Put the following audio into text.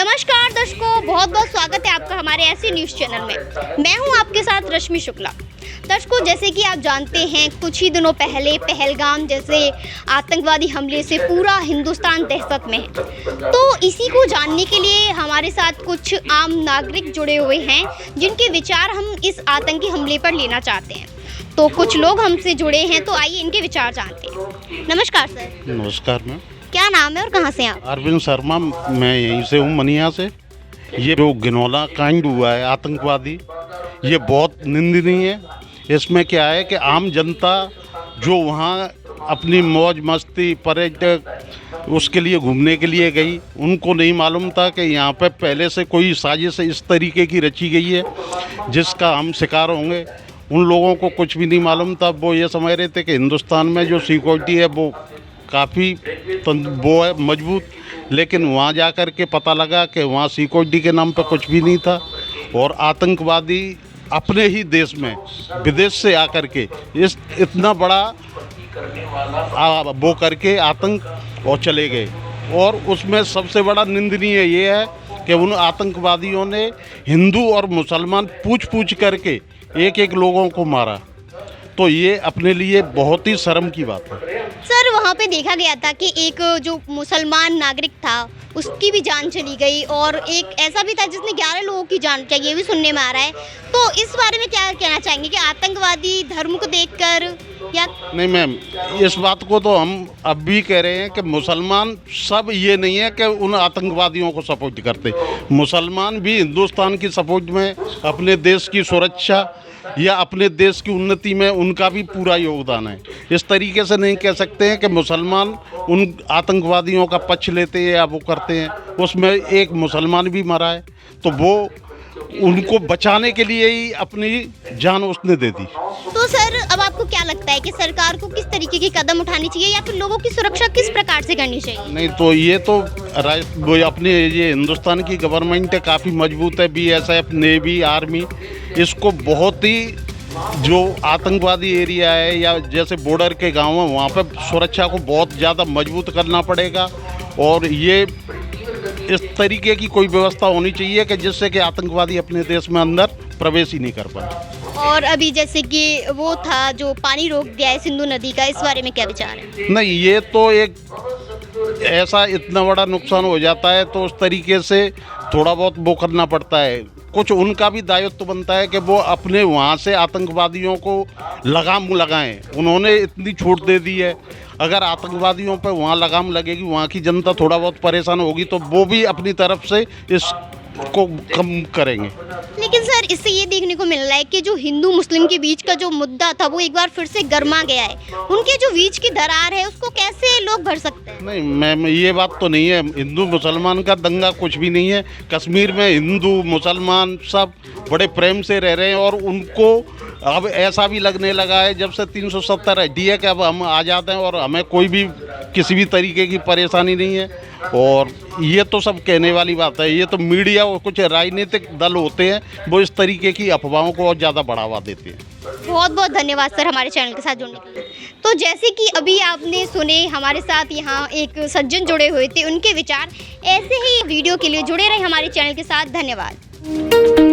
नमस्कार दर्शकों, बहुत बहुत स्वागत है आपका हमारे ऐसे न्यूज़ चैनल में। मैं हूं आपके साथ रश्मि शुक्ला। दर्शकों, जैसे कि आप जानते हैं, कुछ ही दिनों पहले पहलगाम जैसे आतंकवादी हमले से पूरा हिंदुस्तान दहशत में है। तो इसी को जानने के लिए हमारे साथ कुछ आम नागरिक जुड़े हुए हैं जिनके विचार हम इस आतंकी हमले पर लेना चाहते हैं। तो कुछ लोग हमसे जुड़े हैं, तो आइए इनके विचार जानते हैं। नमस्कार सर। नमस्कार मैम। क्या नाम है और कहाँ से हैं आप? अरविंद शर्मा, मैं यहीं से हूँ, मनिया से। ये जो घिनौना कांड हुआ है आतंकवादी, ये बहुत निंदनीय है। इसमें क्या है कि आम जनता जो वहाँ अपनी मौज मस्ती पर्यटक उसके लिए घूमने के लिए गई, उनको नहीं मालूम था कि यहाँ पे पहले से कोई साजिश इस तरीके की रची गई है जिसका हम शिकार होंगे। उन लोगों को कुछ भी नहीं मालूम था। वो ये समझ रहे थे कि हिंदुस्तान में जो सिक्योरिटी है वो काफ़ी वो है मजबूत, लेकिन वहाँ जा कर के पता लगा कि वहाँ सिक्योरिटी के नाम पर कुछ भी नहीं था और आतंकवादी अपने ही देश में विदेश से आकर के इस इतना बड़ा वो करके आतंक और चले गए। और उसमें सबसे बड़ा निंदनीय ये है कि उन आतंकवादियों ने हिंदू और मुसलमान पूछ करके एक लोगों को मारा। तो ये अपने लिए बहुत ही शर्म की बात है। सर, वहाँ पे देखा गया था कि एक जो मुसलमान नागरिक था उसकी भी जान चली गई और एक ऐसा भी था जिसने 11 लोगों की जान चाहिए, ये भी सुनने में आ रहा है। तो इस बारे में क्या कहना चाहेंगे कि आतंकवादी धर्म को देखकर या नहीं मैम, इस बात को तो हम अब भी कह रहे हैं कि मुसलमान सब ये नहीं है कि उन आतंकवादियों को सपोर्ट करते। मुसलमान भी हिंदुस्तान की सपोर्ट में, अपने देश की सुरक्षा या अपने देश की उन्नति में उनका भी पूरा योगदान है। इस तरीके से नहीं कह सकते हैं कि मुसलमान उन आतंकवादियों का पक्ष लेते हैं या वो करते हैं। उसमें एक मुसलमान भी मरा है, तो वो उनको बचाने के लिए ही अपनी जान उसने दे दी। तो सर, अब आपको क्या लगता है कि सरकार को किस तरीके की कदम उठानी चाहिए या फिर लोगों की सुरक्षा किस प्रकार से करनी चाहिए? नहीं तो ये तो वो अपने ये हिंदुस्तान की गवर्नमेंट है, काफ़ी मजबूत है। BSF, नेवी, आर्मी, इसको बहुत ही जो आतंकवादी एरिया है या जैसे बॉर्डर के गाँव हैं वहाँ पर सुरक्षा को बहुत ज़्यादा मजबूत करना पड़ेगा। और ये इस तरीके की कोई व्यवस्था होनी चाहिए कि जिससे कि आतंकवादी अपने देश में अंदर प्रवेश ही नहीं कर पाए। और अभी जैसे कि वो था जो पानी रोक दिया है सिंधु नदी का, इस बारे में क्या विचार है? नहीं, ये तो एक ऐसा इतना बड़ा नुकसान हो जाता है तो उस तरीके से थोड़ा बहुत वो करना पड़ता है। कुछ उनका भी दायित्व बनता है कि वो अपने वहाँ से आतंकवादियों को लगाम लगाएं। उन्होंने इतनी छूट दे दी है, अगर आतंकवादियों पर वहाँ लगाम लगेगी, वहाँ की जनता थोड़ा बहुत परेशान होगी, तो वो भी अपनी तरफ से इसको कम करेंगे। लेकिन सर, इससे ये देखने को मिल रहा है कि जो हिंदू मुस्लिम के बीच का जो मुद्दा था वो एक बार फिर से गर्मा गया है। उनके जो बीच की दरार है उसको कैसे लोग भर सकते हैं? नहीं मैम, ये बात तो नहीं है। हिंदू मुसलमान का दंगा कुछ भी नहीं है। कश्मीर में हिंदू मुसलमान सब बड़े प्रेम से रह रहे हैं और उनको अब ऐसा भी लगने लगा है जब से 370 हटी है कि अब हम आज़ाद हैं और हमें कोई भी किसी भी तरीके की परेशानी नहीं है। और ये तो सब कहने वाली बात है। ये तो मीडिया और कुछ राजनीतिक दल होते हैं, वो इस तरीके की अफवाहों को और ज़्यादा बढ़ावा देते हैं। बहुत बहुत धन्यवाद सर हमारे चैनल के साथ जुड़ने के लिए। तो जैसे कि अभी आपने सुने, हमारे साथ यहाँ एक सज्जन जुड़े हुए थे, उनके विचार। ऐसे ही वीडियो के लिए जुड़े रहे हमारे चैनल के साथ। धन्यवाद।